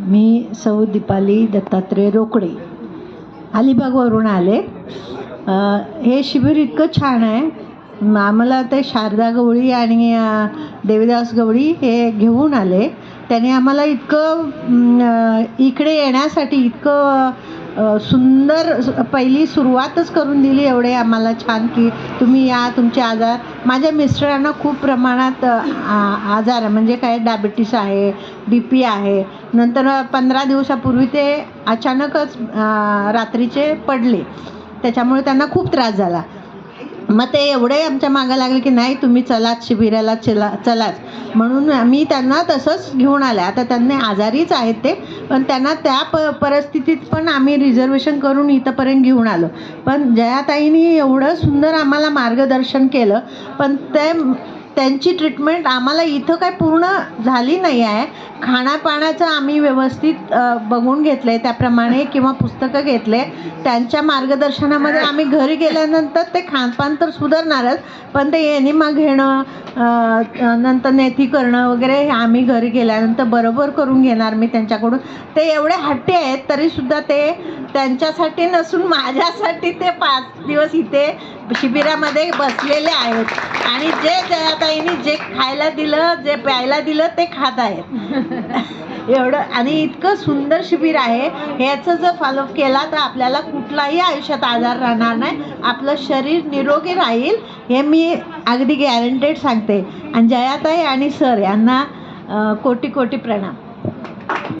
मी सौ दीपाली दत्तात्रय रोकडे अलिबागवरून आले. हे शिबिर इतकं छान आहे. आम्हाला ते शारदा गवळी आणि देवीदास गवळी हे घेऊन आले. त्याने आम्हाला इतकं इकडे येण्यासाठी इतकं सुंदर पहिली सुरुवातच करून दिली. एवढे आम्हाला छान की तुम्ही या, तुमचे आजार. माझ्या मिस्टरांना खूप प्रमाणात आजार आहे, म्हणजे काय डायबिटीस आहे, BP आहे. नंतर 15 दिवसापूर्वी ते अचानकच रात्रीचे पडले, त्याच्यामुळे त्यांना खूप त्रास झाला. मग ते एवढे आमच्या मागं लागले की नाही तुम्ही चलाच शिबिराला, चलाच म्हणून मी त्यांना तसंच घेऊन आले. आता त्यांना आजारीच आहेत ते, पण त्यांना त्या परिस्थितीत पण आम्ही रिझर्वेशन करून इथंपर्यंत घेऊन आलो. पण जयाताईंनी एवढं सुंदर आम्हाला मार्गदर्शन केलं, पण त्यांची ट्रीटमेंट आम्हाला इथं काय पूर्ण झाली नाही आहे. खाण्यापाण्याचं आम्ही व्यवस्थित बघून घेतलं आहे त्याप्रमाणे, किंवा पुस्तकं घेतले त्यांच्या मार्गदर्शनामध्ये. आम्ही घरी गेल्यानंतर ते खानपान तर सुधारणारच, पण ते एनिमा घेणं, नंतर नेथी करणं वगैरे हे आम्ही घरी गेल्यानंतर बरोबर करून घेणार मी त्यांच्याकडून. ते एवढे हट्टी आहेत तरीसुद्धा ते त्यांच्यासाठी नसून माझ्यासाठी ते 5 दिवस इथे शिबिरामध्ये बसलेले आहेत. आणि जे जयाताईंनी जे खायला दिलं, जे प्यायला दिलं ते खात आहेत एवढं. आणि इतकं सुंदर शिबिर आहे. ह्याचं जर फॉलोअप केला तर आपल्याला कुठलाही आयुष्यात आजार राहणार नाही, आपलं शरीर निरोगी राहील, हे मी अगदी गॅरंटेड सांगते. आणि जयाताई आणि सर यांना कोटी कोटी प्रणाम.